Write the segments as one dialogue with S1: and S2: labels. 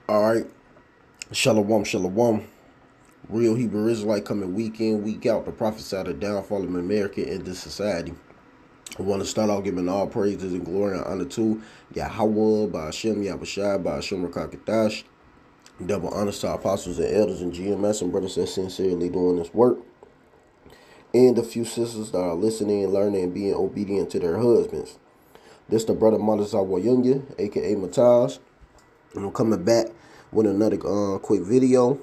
S1: All right, shalom, shalom. Real Hebrew Israelite coming week in, week out to prophesy the downfall of America and this society. I want to start off giving all praises and glory and honor to Yahawah, by Hashem, YAHAWASHI, by Hashem Rakakatash. Double honors to our apostles and elders and GMS and brothers that sincerely doing this work. And the few sisters that are listening, learning, and being obedient to their husbands. This the brother Madasawa Yunya, aka Mataz. And I'm coming back with another quick video.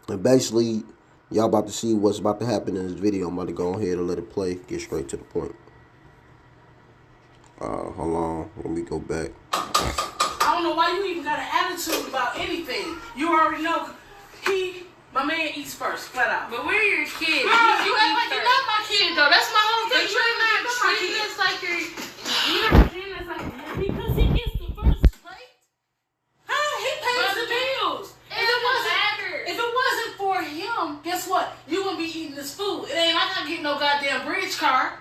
S1: And basically, y'all about to see what's about to happen in this video. I'm about to go ahead and let it play. Get straight to the point. Hold on. Let me go back.
S2: I don't know why you even got an attitude about anything. You already know my man eats first, flat out.
S3: But we're your kids.
S2: Girl, you act like you're not my kid, though. That's my whole thing.
S3: You're not treating us like you're treating us like
S2: Because he gets the first plate. Huh? He pays the bills. If it wasn't for him, guess what? You gonna be eating this food. It ain't like I get no goddamn bridge card.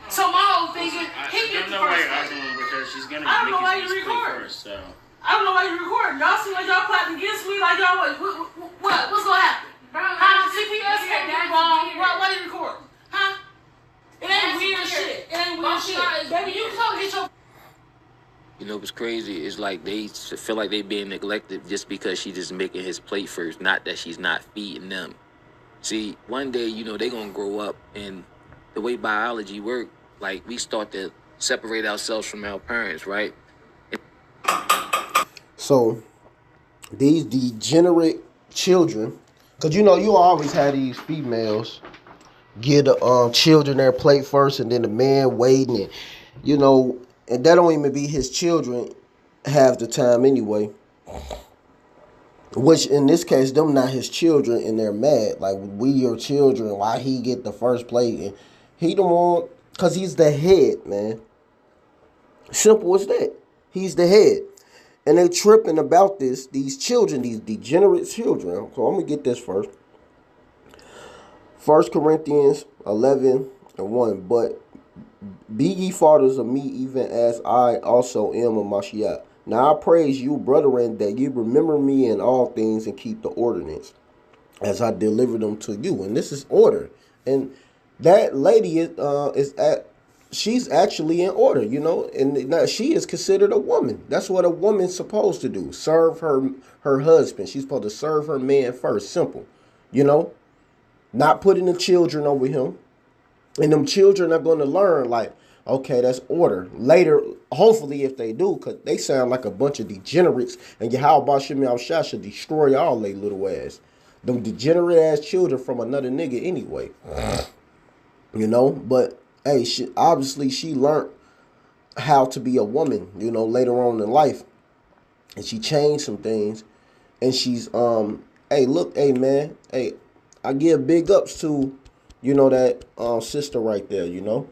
S2: So my whole thing is, he gets the first plate.
S4: Because she's gonna
S2: I don't know why you
S4: make
S2: recording.
S4: first, so.
S2: I don't know why you recording. Y'all seem like y'all plotting against me. Like y'all what's gonna happen? Huh? CPS can't be wrong. Why you recording? Huh? It ain't weird shit. It ain't weird shit. Baby, you come get your.
S5: You know what's crazy is like they feel like they being neglected just because she just making his plate first, not that she's not feeding them. See, one day, you know, they gonna grow up, and the way biology work, like we start to separate ourselves from our parents, right?
S1: So, these degenerate children, because you know, you always have these females give the children their plate first, and then the man waiting, and you know, and that don't even be his children half the time anyway. Which in this case, them not his children, and they're mad. Like, we your children, why he get the first plate? And he don't want, because he's the head, man. Simple as that. He's the head. And they tripping about this, these children, these degenerate children. So I'm going to get this first. 1 Corinthians 11:1. But be ye fathers of me, even as I also am of Mashiach. Now I praise you, brethren, that you remember me in all things and keep the ordinance as I deliver them to you. And this is order. And that lady she's actually in order, you know, and she is considered a woman. That's what a woman's supposed to do. Serve her husband. She's supposed to serve her man first. Simple, you know, not putting the children over him. And them children are going to learn, like, okay, that's order. Later, hopefully, if they do, because they sound like a bunch of degenerates, and YAHAWASHI should destroy all they little ass. Them degenerate ass children from another nigga anyway. You know, but hey, obviously she learned how to be a woman, you know, later on in life. And she changed some things. And she's hey, look, hey man, hey, I give big ups to, you know, that sister right there, you know.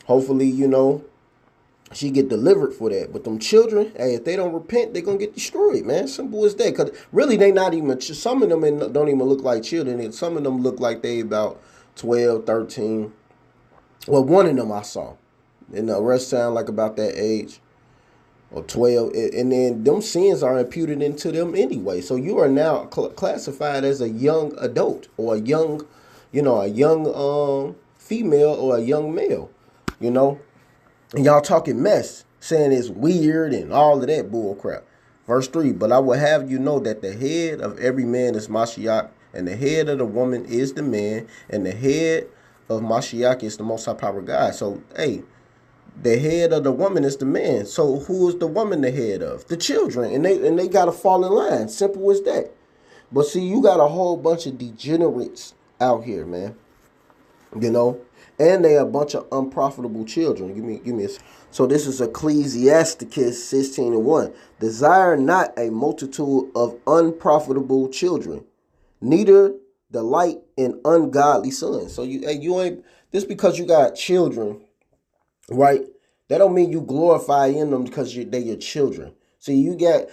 S1: Hopefully, you know, she get delivered for that. But them children, hey, if they don't repent, they gonna get destroyed, man. Simple as that. Cause really they not even, some of them don't even look like children. And some of them look like they about 12, 13. Well, one of them I saw. And the rest sound like about that age. Or 12. And then them sins are imputed into them anyway. So you are now classified as a young adult. Or a young, you know, a young female or a young male. You know. And y'all talking mess. Saying it's weird and all of that bull crap. Verse 3. But I will have you know that the head of every man is Mashiach. And the head of the woman is the man. And the head of Mashiach is the Most High Power God. So, hey, the head of the woman is the man. So, who is the woman the head of? The children. And they got to fall in line. Simple as that. But see, you got a whole bunch of degenerates out here, man. You know? And they are a bunch of unprofitable children. Give me a. So, this is Ecclesiasticus 16:1. Desire not a multitude of unprofitable children, neither delight in ungodly sons. So you ain't, this because you got children, right? That don't mean you glorify in them because they're your children. See, you got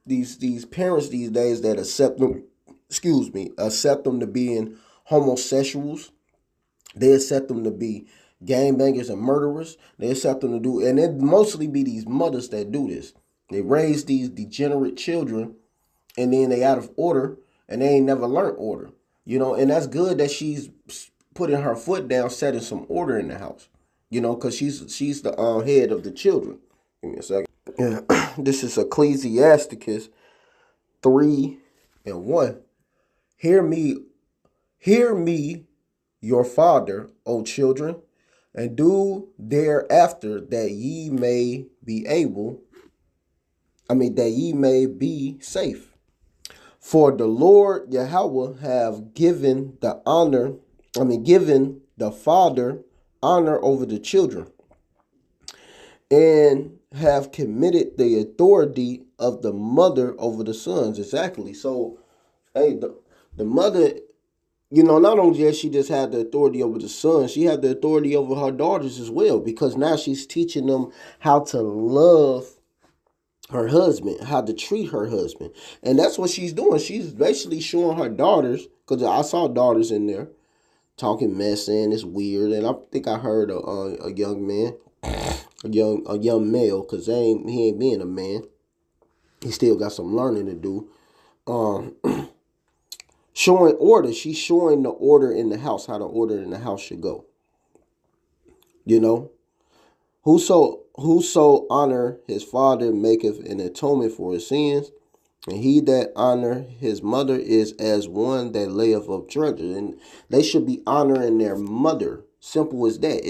S1: these parents these days that accept them to being homosexuals. They accept them to be gangbangers and murderers. They accept them to do, and it mostly be these mothers that do this. They raise these degenerate children, and then they out of order, and they ain't never learned order. And that's good that she's putting her foot down, setting some order in the house. Because she's the head of the children. Give me a second. Yeah. This is Ecclesiasticus 3:1. Hear me, your father, O children, and do thereafter that ye may be that ye may be safe. For the Lord Yahweh have given the father honor over the children, and have committed the authority of the mother over the sons. Exactly. So, hey, the mother, not only does she just have the authority over the sons, she had the authority over her daughters as well, because now she's teaching them how to love her husband, how to treat her husband. And that's what she's doing. She's basically showing her daughters, because I saw daughters in there talking mess, saying it's weird. And I think I heard a young man, a young male, because he ain't being a man. He still got some learning to do. Showing order. She's showing the order in the house, how the order in the house should go. Whoso honor his father maketh an atonement for his sins, and he that honor his mother is as one that layeth up treasure. And they should be honoring their mother. Simple as that.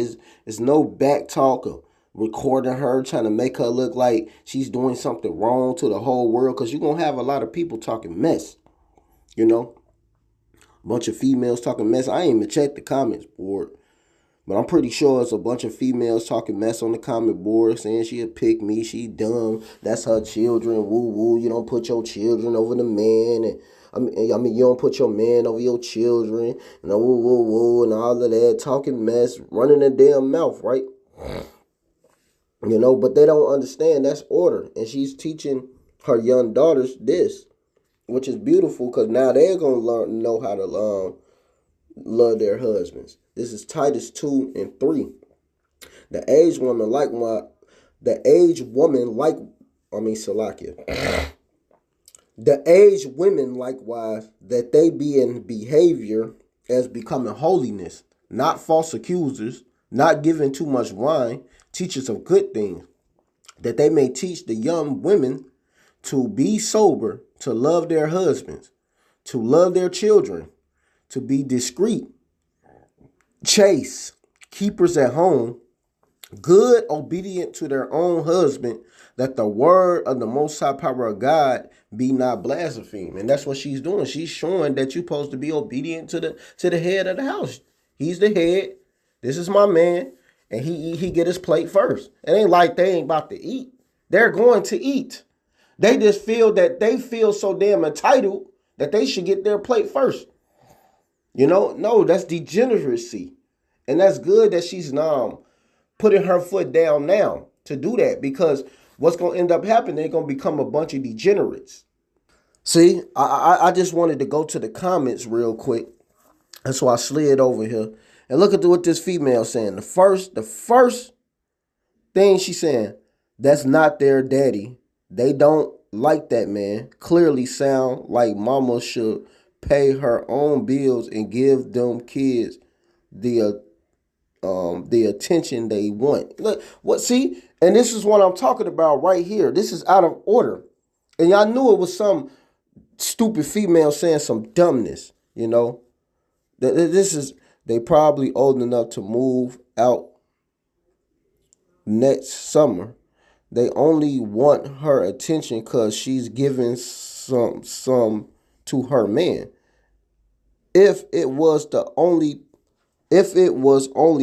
S1: It's no back talk of recording her, trying to make her look like she's doing something wrong to the whole world, because you're going to have a lot of people talking mess. A bunch of females talking mess. I ain't even checked the comments board, but I'm pretty sure it's a bunch of females talking mess on the comment board, saying she'll pick me, she dumb, that's her children, woo woo, you don't put your children over the man, and you don't put your man over your children, and woo woo woo, and all of that, talking mess, running their damn mouth, right? But they don't understand that's order, and she's teaching her young daughters this, which is beautiful, because now they're gonna know how to love their husbands. This is Titus 2:3. The aged woman likewise, the aged women likewise, that they be in behavior as becoming holiness, not false accusers, not giving too much wine, teachers of good things, that they may teach the young women to be sober, to love their husbands, to love their children, to be discreet, chaste, keepers at home, good, obedient to their own husband, that the word of the Most High power of God be not blasphemed. And that's what she's doing. She's showing that you're supposed to be obedient to the head of the house. He's the head. This is my man, and he get his plate first. It ain't like they ain't about to eat. They're going to eat. They just feel that they feel so damn entitled that they should get their plate first. No, that's degeneracy. And that's good that she's putting her foot down now to do that, because what's going to end up happening, they're going to become a bunch of degenerates. See, I just wanted to go to the comments real quick. That's why I slid over here. And look at what this female saying. The first thing she's saying, that's not their daddy. They don't like that man. Clearly sound like mama should pay her own bills and give them kids the attention they want. Look, see? And this is what I'm talking about right here. This is out of order. And y'all knew it was some stupid female saying some dumbness, they probably old enough to move out next summer. They only want her attention because she's giving some to her man. If it was only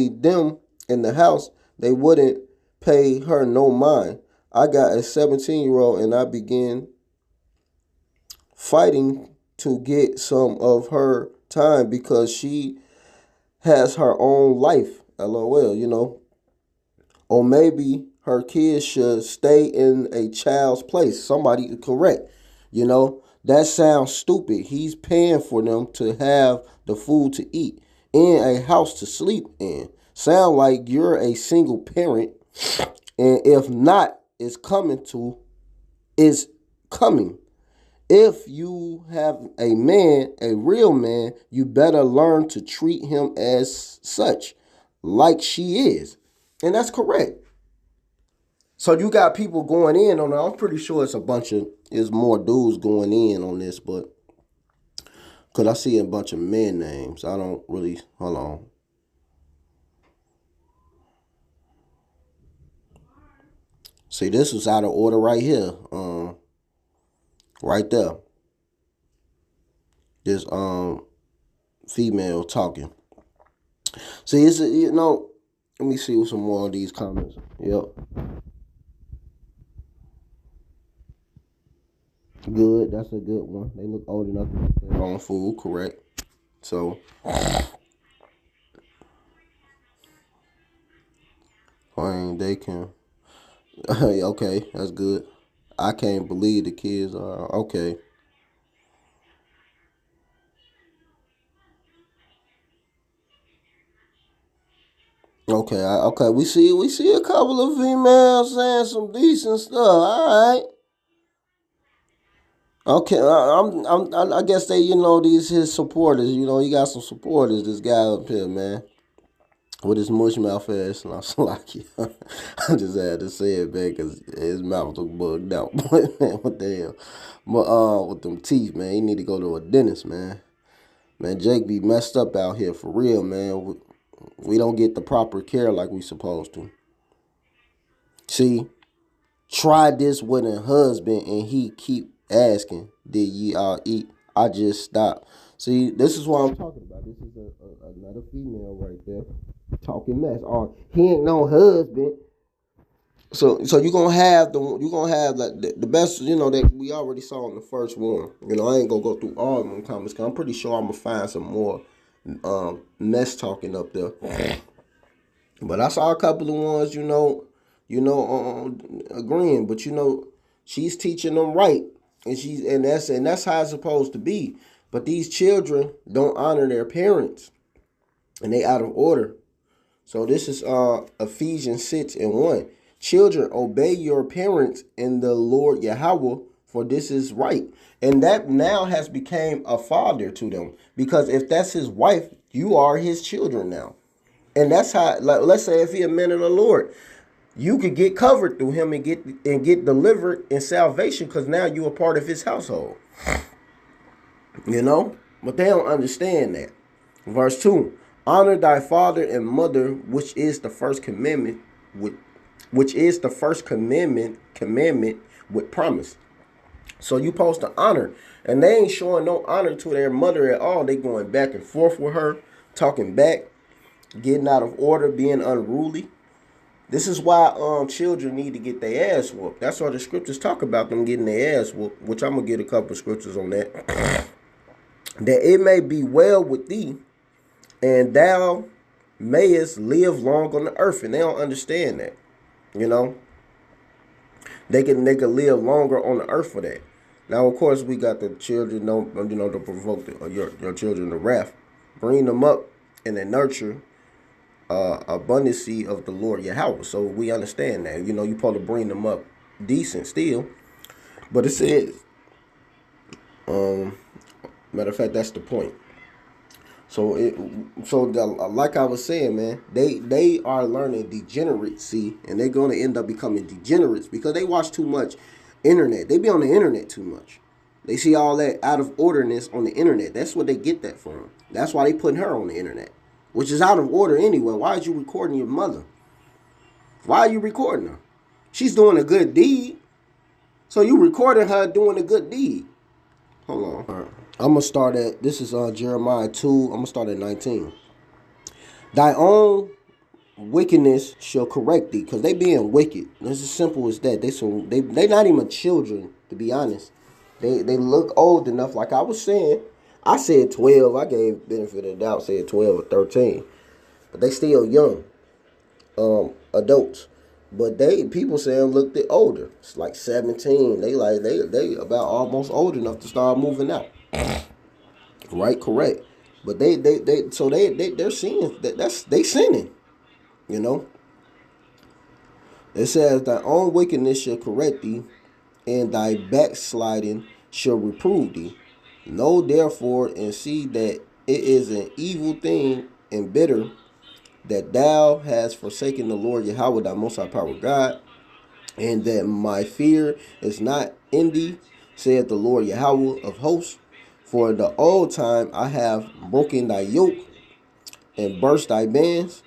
S1: them in the house, they wouldn't pay her no mind. I got a 17-year-old and I began fighting to get some of her time because she has her own life. LOL, Or maybe her kids should stay in a child's place. Somebody correct. That sounds stupid. He's paying for them to have the food to eat and a house to sleep in. Sound like you're a single parent, and if not, it's coming to is coming. If you have a man, a real man, you better learn to treat him as such, like she is. And that's correct. So you got people going in on it. I'm pretty sure it's more dudes going in on this, but because I see a bunch of men names. I don't really, hold on. See, this was out of order right here. Right there. This female talking. See, let me see some more of these comments. Yep. Good, that's a good one. They look old enough to make their own food, correct. So fine, they can okay, that's good. I can't believe the kids are okay. Okay. We see a couple of females saying some decent stuff. All right. Okay, I guess they, these his supporters. He got some supporters. This guy up here, man, with his mush mouth ass, and I was like, yeah. I just had to say it, man, because his mouth looked bugged out. But man, what the hell? But with them teeth, man, he need to go to a dentist, man. Man, Jake be messed up out here for real, man. We don't get the proper care like we supposed to. See, try this with a husband, and he keep asking, "Did ye all eat?" I just stopped. See, this is what I'm talking about. This is another female right there talking mess. Oh, he ain't no husband. So you're gonna have the best, that we already saw in the first one. I ain't gonna go through all of them comments, because I'm pretty sure I'm gonna find some more mess talking up there. But I saw a couple of ones, agreeing. But she's teaching them right, and that's how it's supposed to be. But these children don't honor their parents, and they out of order. So this is Ephesians 6:1. Children, obey your parents in the Lord Yahweh, for this is right. And that now has become a father to them, because if that's his wife, you are his children now. And that's how, like, let's say if he a man of the Lord, you could get covered through him and get delivered in salvation, because now you're a part of his household. But they don't understand that. Verse 2. Honor thy father and mother, which is the first commandment with promise. So you supposed to honor. And they ain't showing no honor to their mother at all. They going back and forth with her, talking back, getting out of order, being unruly. This is why children need to get their ass whooped. That's why the scriptures talk about them getting their ass whooped, which I'm going to get a couple of scriptures on that. That it may be well with thee, and thou mayest live long on the earth. And they don't understand that. They can live longer on the earth for that. Now, of course, we got the children, to provoke your children to wrath. Bring them up and then nurture abundancy of the Lord Yahweh. So we understand that. You're supposed to bring them up decent still. But it says, matter of fact, that's the point. So like I was saying, man, they are learning degeneracy, and they're going to end up becoming degenerates because they watch too much internet. They be on the internet too much. They see all that out of orderness on the internet. That's what they get that from. That's why they putting her on the internet, which is out of order anyway. Why are you recording your mother? Why are you recording her? She's doing a good deed. So you recording her doing a good deed. Hold on. All right. I'm going to start at, this is Jeremiah 2. I'm going to start at 19. Thy own wickedness shall correct thee, because they being wicked. It's as simple as that. They not even children, to be honest. They look old enough, like I was saying. I said 12. I gave benefit of the doubt, said 12 or 13. But they still young adults. But people say them look older. It's like 17. They about almost old enough to start moving out. Right, correct. But they're seeing they sinning. It says thy own wickedness shall correct thee, and thy backsliding shall reprove thee. Know therefore and see that it is an evil thing and bitter that thou hast forsaken the Lord Yahweh thy most high power God, and that my fear is not in thee, saith the Lord Yahweh of hosts. For the old time I have broken thy yoke and burst thy bands,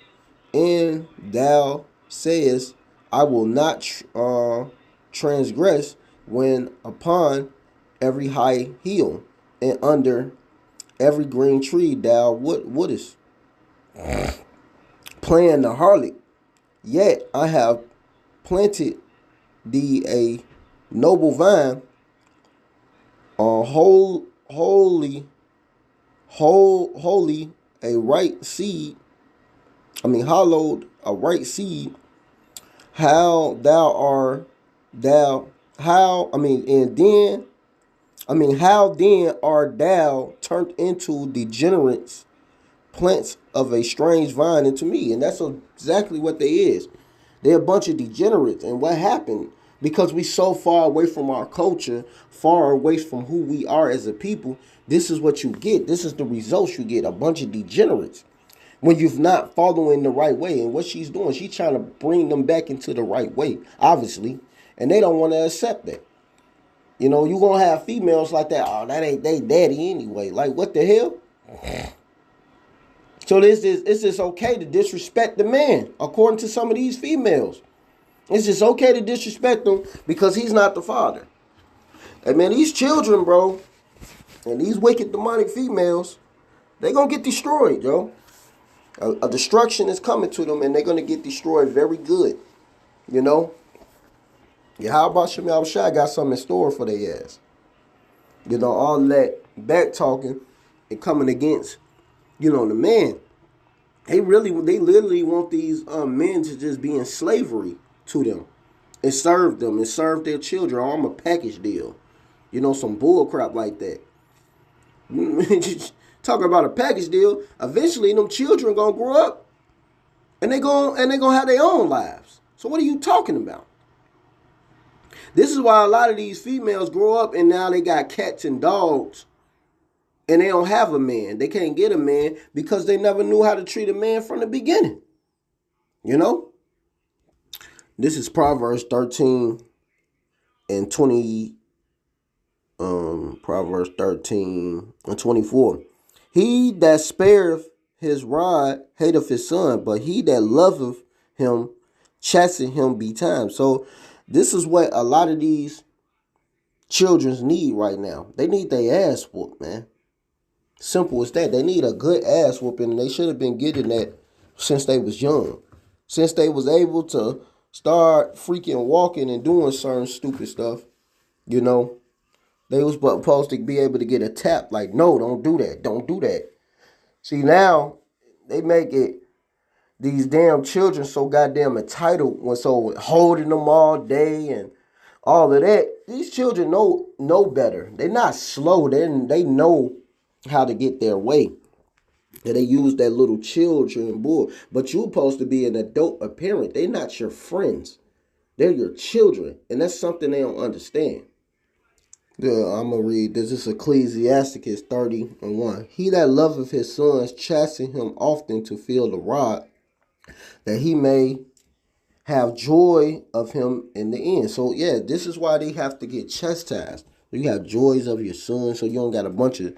S1: and thou sayest, I will not transgress when upon every high hill and under every green tree thou wouldest playing the harlot. Yet I have planted thee a noble vine, a holy, a right seed. Hollowed a right seed. How thou art thou? How then art thou turned into degenerates, plants of a strange vine into me? And that's exactly what they is. They're a bunch of degenerates. And what happened? Because we so far away from our culture, far away from who we are as a people, this is what you get. This is the results you get. A bunch of degenerates. When you're not following the right way. And what she's doing, she's trying to bring them back into the right way, obviously. And they don't want to accept that. You know, you're going to have females like that. Oh, that ain't they daddy anyway. Like, what the hell? So it's just okay to disrespect the man, according to some of these females. It's just okay to disrespect him because he's not the father. And man, these children, bro, and these wicked demonic females, they're going to get destroyed, yo. A destruction is coming to them, and they're going to get destroyed very good. You know? YAHAWASHI got something in store for their ass. You know, all that back talking and coming against, you know, the man. They literally want these men to just be in slavery to them and serve them and serve their children. I'm a package deal. You know, some bull crap like that. Talking about a package deal, eventually them children gonna grow up and they gonna have their own lives. So what are you talking about? This is why a lot of these females grow up and now they got cats and dogs and they don't have a man. They can't get a man because they never knew how to treat a man from the beginning. You know? This is Proverbs 13 and 20. Proverbs 13 and 24. He that spareth his rod hateth his son, but he that loveth him chasten him betimes. So this is what a lot of these children need right now. They need their ass whooped, man. Simple as that. They need a good ass whooping, and they should have been getting that since they was young. Since they was able to start freaking walking and doing certain stupid stuff, you know. They was supposed to be able to get a tap like, no, don't do that. Don't do that. See, now they make it these damn children so goddamn entitled when so holding them all day and all of that. These children know better. They're not slow. They know how to get their way. And they use that little children bull. But you're supposed to be an adult, a parent. They're not your friends. They're your children. And that's something they don't understand. Yeah, I'm going to read this. This is Ecclesiasticus 30:1. He that loveth his sons chasten him often to feel the rod, that he may have joy of him in the end. So, yeah, this is why they have to get chastised. You have joys of your sons, so you don't got a bunch of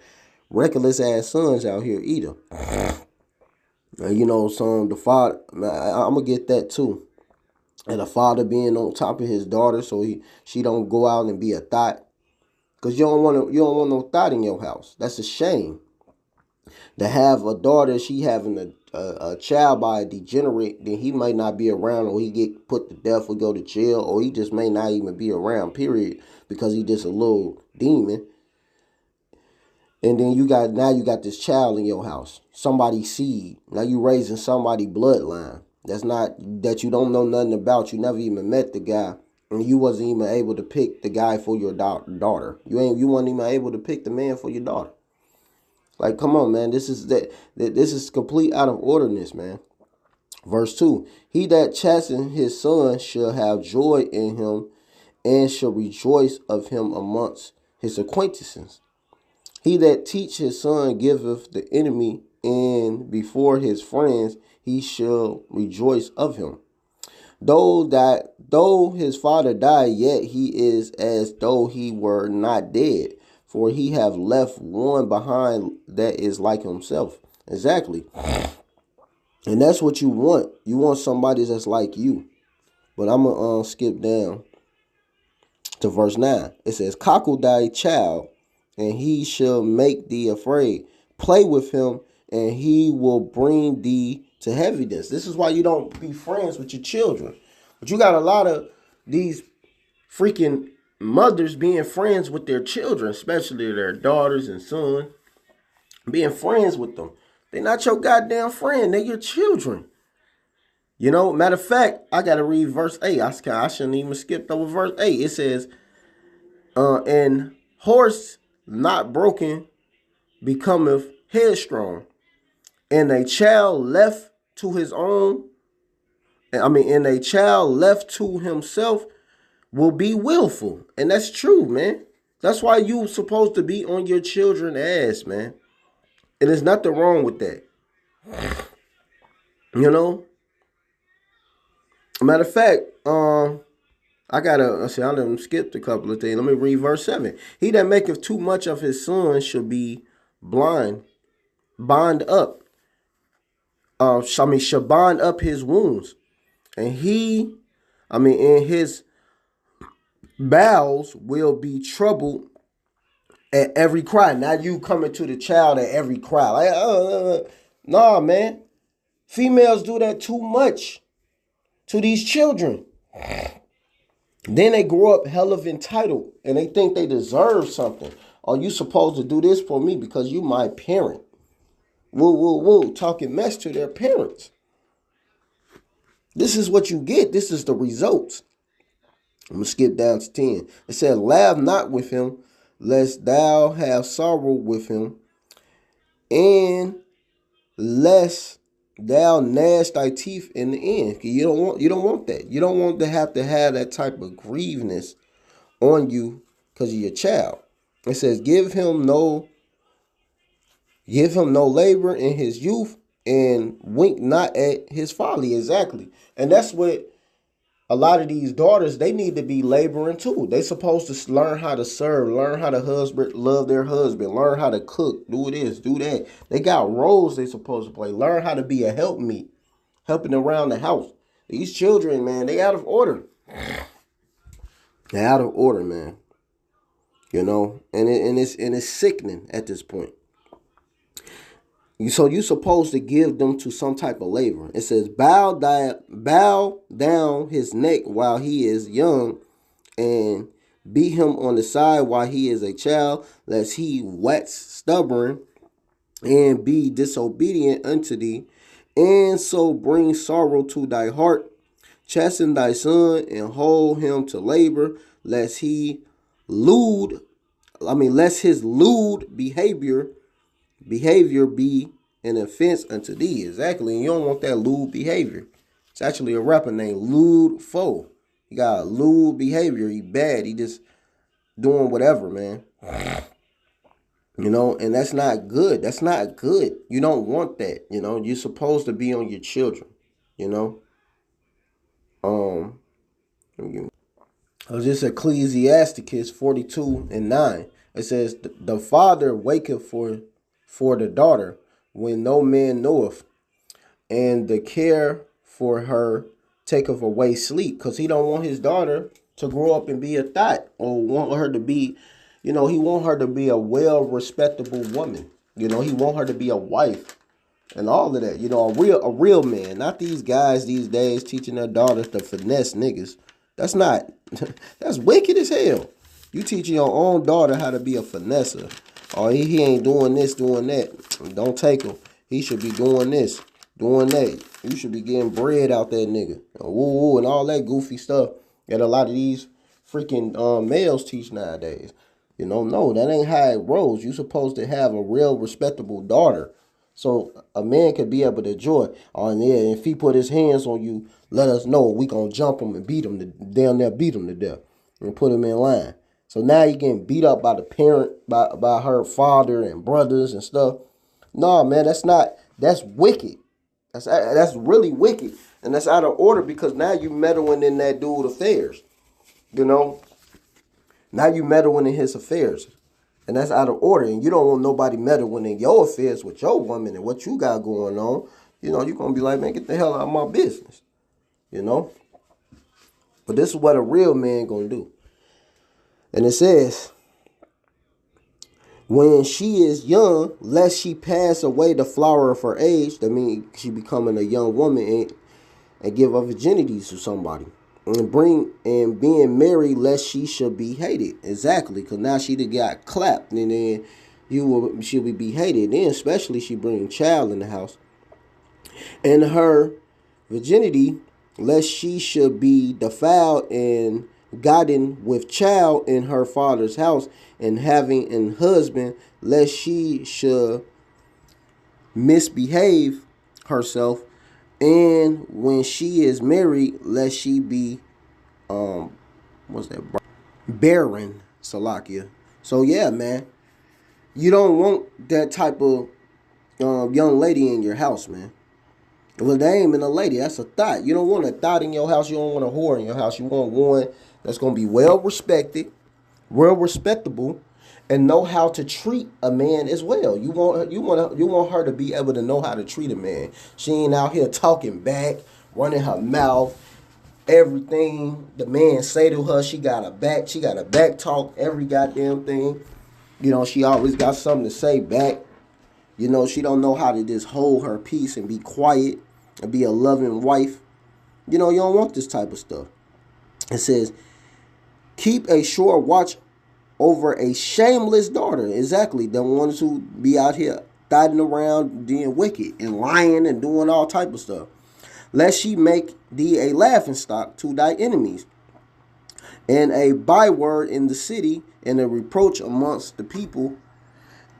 S1: reckless-ass sons out here either. You know, the father, I'm going to get that too. And the father being on top of his daughter so she don't go out and be a thought. Because you don't want no thought in your house. That's a shame. To have a daughter, she having a child by a degenerate, then he might not be around, or he get put to death or go to jail, or he just may not even be around, period, because he just a little demon. And then you got this child in your house, somebody's seed. Now you raising somebody's bloodline. That you don't know nothing about. You never even met the guy. And you wasn't even able to pick the guy for your daughter. You weren't even able to pick the man for your daughter. Like, come on, man. This is complete out of orderness, man. Verse 2. He that chasten his son shall have joy in him, and shall rejoice of him amongst his acquaintances. He that teach his son giveth the enemy, and before his friends he shall rejoice of him. Though his father died, yet he is as though he were not dead, for he have left one behind that is like himself. Exactly. And that's what you want. You want somebody that's like you. But I'm going to skip down to verse 9. It says, cockle thy child, and he shall make thee afraid. Play with him, and he will bring thee to heaviness. This is why you don't be friends with your children. But you got a lot of these freaking mothers being friends with their children, especially their daughters and sons, being friends with them. They're not your goddamn friend. They're your children. You know, matter of fact, I got to read verse 8. I shouldn't even skip over verse 8. It says, and horse not broken becometh headstrong, and a child left to his own, and a child left to himself will be willful. And that's true, man. That's why you supposed to be on your children's ass, man. And there's nothing wrong with that. You know? Matter of fact, I done skipped a couple of things. Let me read verse 7. He that maketh too much of his son shall be bind up. Shall bind up his wounds. And in his bowels will be troubled at every cry. Now you coming to the child at every cry. Like, nah, man. Females do that too much to these children. Then they grow up hell of entitled and they think they deserve something. Are you supposed to do this for me because you my parent? Woo, talking mess to their parents. This is what you get. This is the results. I'm going to skip down to 10. It says, laugh not with him, lest thou have sorrow with him, and lest thou gnash thy teeth in the end. You don't want that. You don't want to have that type of grieveness on you because of your child. It says, give him no labor in his youth, and wink not at his folly. Exactly. And that's what a lot of these daughters, they need to be laboring too. They supposed to learn how to serve, learn how to love their husband, learn how to cook, do this, do that. They got roles they supposed to play. Learn how to be a helpmeet, helping around the house. These children, man, they out of order. They're out of order, man. You know, and it's sickening at this point. So you're supposed to give them to some type of labor. It says, bow down his neck while he is young, and beat him on the side while he is a child, lest he wax stubborn and be disobedient unto thee, and so bring sorrow to thy heart. Chasten thy son and hold him to labor, lest his lewd behavior be an offense unto thee. Exactly. And you don't want that lewd behavior. It's actually a rapper named Lewd Foe. He got lewd behavior. He bad. He just doing whatever, man. You know, and that's not good. That's not good. You don't want that. You know, you're supposed to be on your children. You know. This Ecclesiasticus 42:9. It says, the father waketh for the daughter when no man knoweth, and the care for her taketh away sleep. Because he don't want his daughter to grow up and be a thot, or want her to be, he want her to be a well-respectable woman. He want her to be a wife and all of that. A real man, not these guys these days teaching their daughters to finesse niggas. That's wicked as hell. You teaching your own daughter how to be a finesser. Oh, he ain't doing this, doing that. Don't take him. He should be doing this, doing that. You should be getting bread out that nigga. Woo, and all that goofy stuff that a lot of these freaking males teach nowadays. No, that ain't how it rolls. You supposed to have a real respectable daughter, so a man could be able to enjoy. Oh, and yeah, if he put his hands on you, let us know. We gonna jump him and beat him to death. and put him in line. So now you getting beat up by the parent, by her father and brothers and stuff. No, man, that's wicked. That's really wicked. And that's out of order because now you meddling in that dude's affairs. You know? Now you meddling in his affairs. And that's out of order. And you don't want nobody meddling in your affairs with your woman and what you got going on. You know, you're going to be like, man, get the hell out of my business. You know? But this is what a real man going to do. And it says, when she is young, lest she pass away the flower of her age. That means she becoming a young woman and give her virginity to somebody. And being married, lest she should be hated. Exactly, because now she done got clapped, and then she'll be hated. Then especially she bring a child in the house. And her virginity, lest she should be defiled and gotten with child in her father's house, and having an husband, lest she should misbehave herself. And when she is married, lest she be barren, Salakia. So yeah, man, you don't want that type of young lady in your house, man. Well, they ain't even a lady. That's a thought. You don't want a thought in your house. You don't want a whore in your house. You want one that's going to be well respected, real respectable, and know how to treat a man as well. You want her to be able to know how to treat a man. She ain't out here talking back, running her mouth. Everything the man say to her, she got a back talk, every goddamn thing. You know, she always got something to say back. You know, she don't know how to just hold her peace and be quiet and be a loving wife. You know, you don't want this type of stuff. It says, keep a sure watch over a shameless daughter. Exactly. The ones who be out here thotting around being wicked and lying and doing all type of stuff. Lest she make thee a laughingstock to thy enemies, and a byword in the city, and a reproach amongst the people,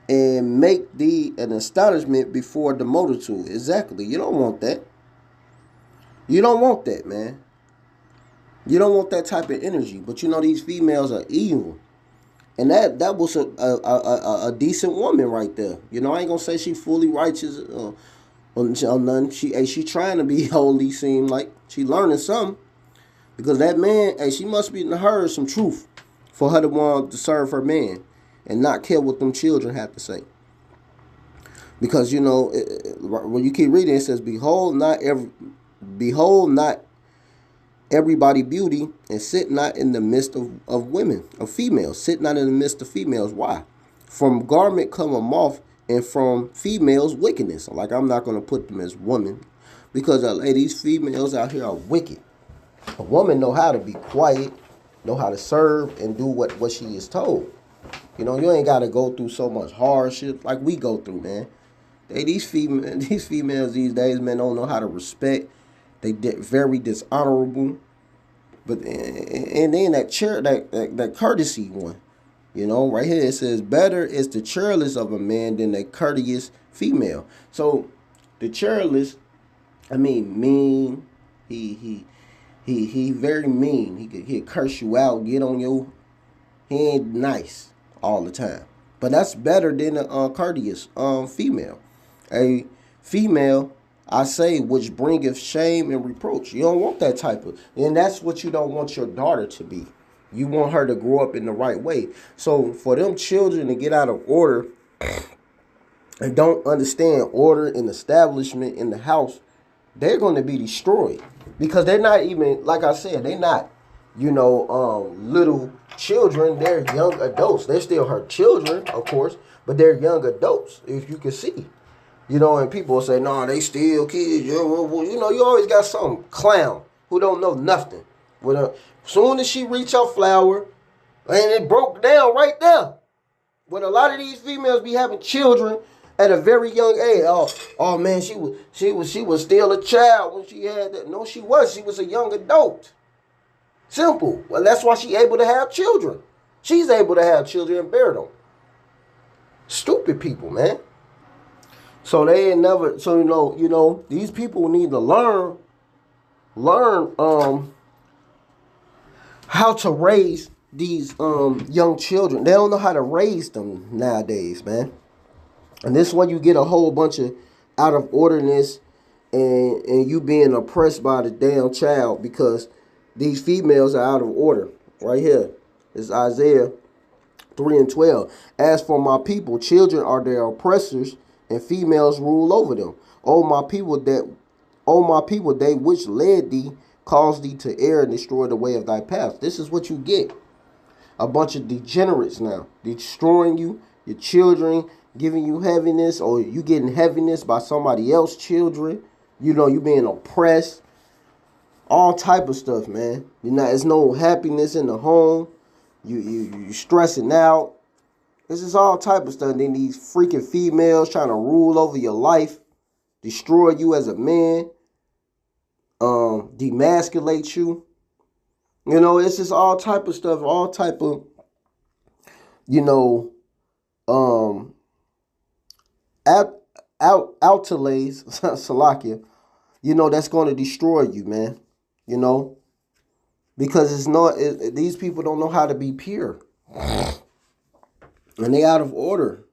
S1: and make thee an astonishment before the multitude. Exactly. You don't want that. You don't want that, man. You don't want that type of energy. But you know these females are evil. And that was a decent woman right there. You know, I ain't gonna say she fully righteous or none. She trying to be holy. Seem like she learning something, because that man, she must be heard some truth for her to want to serve her man and not care what them children have to say. Because you know, when you keep reading, it says, "Behold, not everybody beauty, and sit not in the midst of women, of females. Sit not in the midst of females." Why? From garment come a moth, and from females wickedness. Like, I'm not going to put them as women, because these females out here are wicked. A woman know how to be quiet, know how to serve, and do what she is told. You know, you ain't got to go through so much hardship like we go through, man. These females these days, man, don't know how to respect. They very dishonorable. But and then that courtesy one, you know, right here it says, better is the churlish of a man than a courteous female. So the churlish, I mean, mean. He very mean. He'll curse you out, get on your. He ain't nice all the time. But that's better than a courteous female. A female, I say, which bringeth shame and reproach. You don't want that type of, and that's what you don't want your daughter to be. You want her to grow up in the right way. So for them children to get out of order and don't understand order and establishment in the house, they're going to be destroyed, because they're not even, like I said, they're not, little children. They're young adults. They're still her children, of course, but they're young adults, if you can see. You know, and people say, no, they still kids. You know, you always got some clown who don't know nothing. Soon as she reached her flower, and it broke down right there. When a lot of these females be having children at a very young age. Oh man, she was still a child when she had that. No, she was. She was a young adult. Simple. Well, that's why she's able to have children. She's able to have children and bear them. Stupid people, man. So they ain't never. So you know, these people need to learn how to raise these young children. They don't know how to raise them nowadays, man. And this is when you get a whole bunch of out of orderness and you being oppressed by the damn child because these females are out of order. Right here is Isaiah 3 and 12. As for my people, children are their oppressors, and females rule over them. O my people, they which led thee, caused thee to err and destroy the way of thy path. This is what you get. A bunch of degenerates now, destroying you, your children, giving you heaviness, or you getting heaviness by somebody else's children. You know, you being oppressed. All type of stuff, man. There's no happiness in the home. You stressing out. This is all type of stuff. Then these freaking females trying to rule over your life, destroy you as a man, demasculate you. You know, it's just all type of stuff, all type of, you know, outlays, Salakia, you know, that's going to destroy you, man. You know, because these people don't know how to be pure. And they out of order.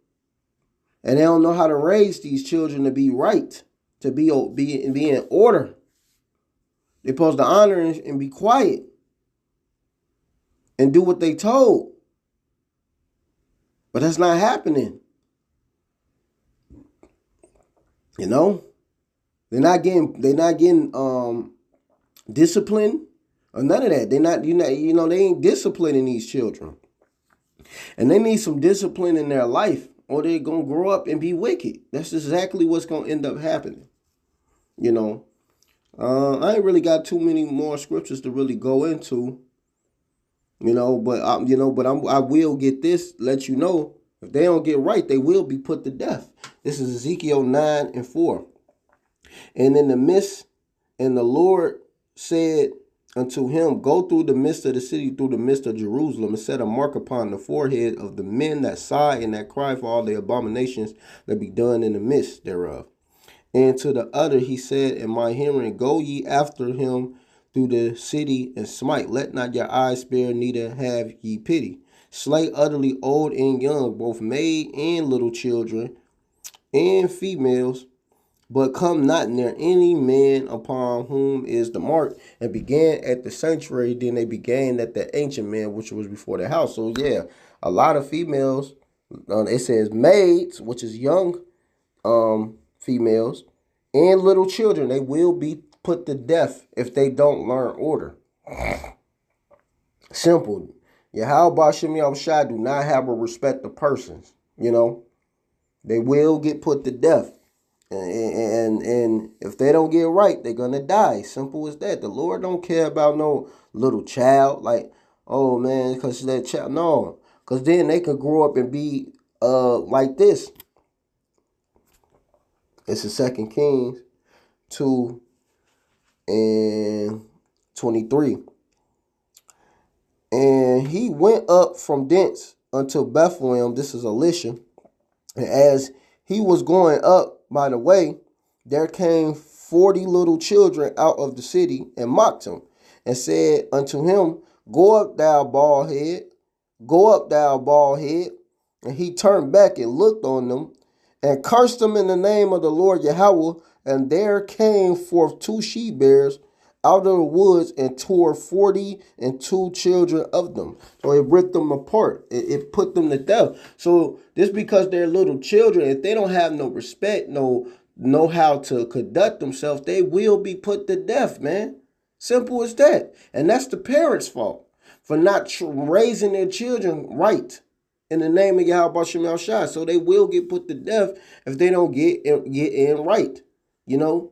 S1: And they don't know how to raise these children to be right, to be in order. They're supposed to honor and be quiet and do what they told. But that's not happening. You know? They're not getting discipline or none of that. They ain't disciplining these children. And they need some discipline in their life or they're going to grow up and be wicked. That's exactly what's going to end up happening. You know, I ain't really got too many more scriptures to really go into, you know, but I will get this, let you know, if they don't get right, they will be put to death. This is Ezekiel 9 and 4. And in the midst, and the Lord said unto him, go through the midst of the city, through the midst of Jerusalem, and set a mark upon the forehead of the men that sigh and that cry for all the abominations that be done in the midst thereof. And to the other he said in my hearing, go ye after him through the city and smite. Let not your eyes spare, neither have ye pity. Slay utterly old and young, both maid and little children and females, but come not near any man upon whom is the mark. And began at the sanctuary, then they began at the ancient man, which was before the house. So yeah, a lot of females, it says maids, which is young females, and little children, they will be put to death if they don't learn order. Simple. YAHAWASHI do not have a respect of persons. You know, they will get put to death. And if they don't get right, they're going to die. Simple as that. The Lord don't care about no little child. Like, oh, man, because that child. No, because then they could grow up and be like this. It's the 2 Kings 2 and 23. And he went up from thence unto Bethlehem. This is Elisha. And as he was going up by the way, there came 40 little children out of the city and mocked him and said unto him, go up, thou bald head. Go up, thou bald head. And he turned back and looked on them and cursed them in the name of the Lord Yahweh. And there came forth 2 she-bears out of the woods and tore 42 children of them. So it ripped them apart. It put them to death. So just because they're little children, if they don't have no respect, know how to conduct themselves, they will be put to death, man. Simple as that. And that's the parents' fault for not raising their children right in the name of YAHAWASHI. So they will get put to death if they don't get in right. You know,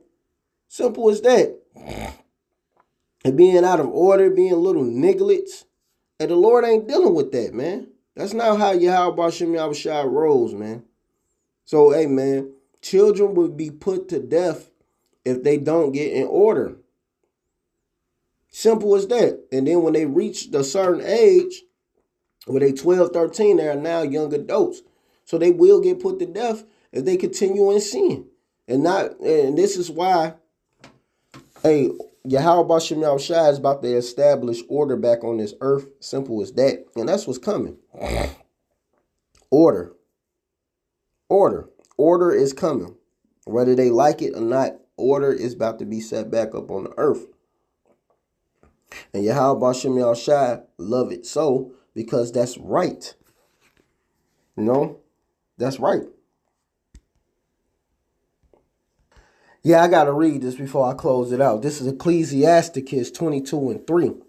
S1: simple as that. And being out of order, being little nigglets. And the Lord ain't dealing with that, man. That's not how YAHAWASHI rolls, man. So, hey, man, children will be put to death if they don't get in order. Simple as that. And then when they reach a certain age, when they 12, 13, they are now young adults. So they will get put to death if they continue in sin. And this is why, hey, YAHAWASHI is about to establish order back on this earth. Simple as that. And that's what's coming. Order. Order. Order is coming. Whether they like it or not, order is about to be set back up on the earth. And YAHAWASHI love it so because that's right. You know? That's right. Yeah, I got to read this before I close it out. This is Ecclesiasticus 22:3.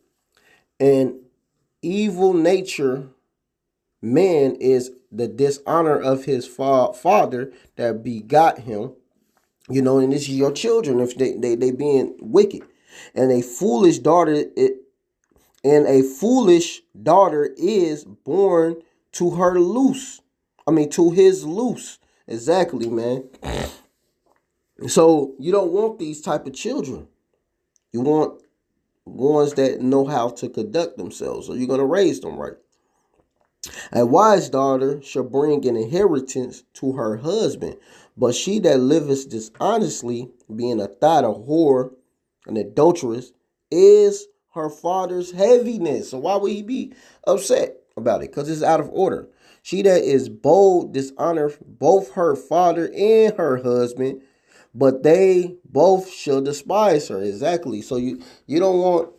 S1: And evil nature man is the dishonor of his father that begot him. You know, and this is your children if they being wicked. And a foolish daughter is born to her loose. To his loose. Exactly, man. So you don't want these type of children. You want ones that know how to conduct themselves. So you're going to raise them right. A wise daughter shall bring an inheritance to her husband, but she that liveth dishonestly, being a thought, a whore, an adulteress, is her father's heaviness. So why would he be upset about it? Because it's out of order. She that is bold dishonor both her father and her husband, but they both shall despise her. Exactly. So you don't want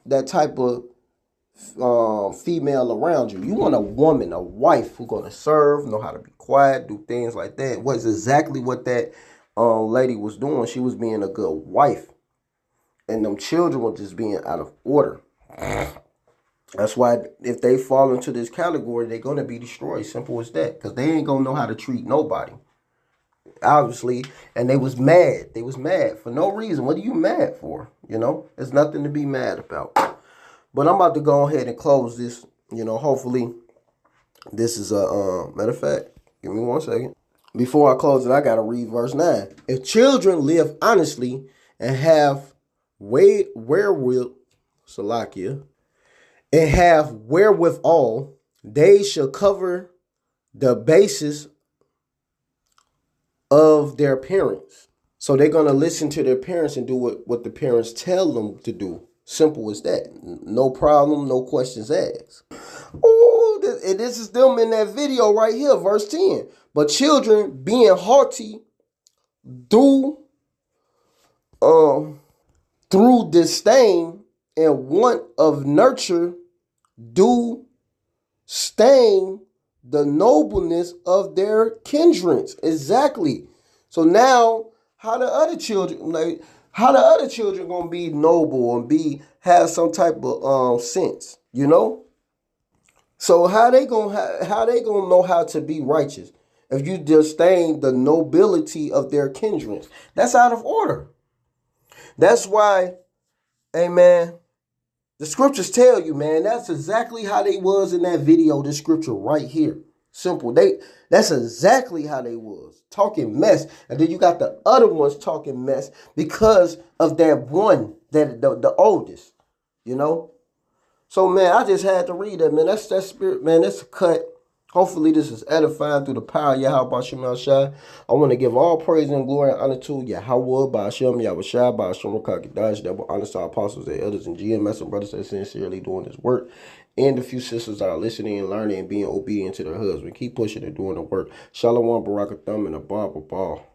S1: that type of female around you. You want a woman, a wife who's gonna serve, know how to be quiet, do things like that. Was exactly what that lady was doing. She was being a good wife, and them children were just being out of order. That's why if they fall into this category, they're gonna be destroyed. Simple as that. Because they ain't gonna know how to treat nobody. Obviously, and they was mad. They was mad for no reason. What are you mad for? You know, there's nothing to be mad about. But I'm about to go ahead and close this. You know, hopefully this is a matter of fact. Give me 1 second. Before I close it, I gotta read verse 9. If children live honestly and have wherewithal, Salakia, and have wherewithal, they shall cover the basis of their parents. So they're going to listen to their parents and do what the parents tell them to do. Simple as that. No problem, no questions asked. Oh, and this is them in that video right here, verse 10. But children being haughty through disdain and want of nurture do stain the nobleness of their kindreds. Exactly. So now, how the other children gonna be noble and have some type of sense, you know? So how they gonna know how to be righteous if you disdain the nobility of their kindreds? That's out of order. That's why, amen, the scriptures tell you, man, that's exactly how they was in that video, this scripture right here. Simple. That's exactly how they was. Talking mess. And then you got the other ones talking mess because of that one, that the oldest, you know? So, man, I just had to read that, man. That's that spirit, man. That's a cut. Hopefully this is edifying through the power of YAHAWASHI. I want to give all praise and glory and honor to Yahawah, Ba'ashem, Yahawashi, Ba'ashem, Rakakadash, that will honor to our apostles and elders and GMS and brothers that are sincerely doing this work. And the few sisters that are listening and learning and being obedient to their husband. Keep pushing and doing the work. Shalom, Barakatham, and a Ball.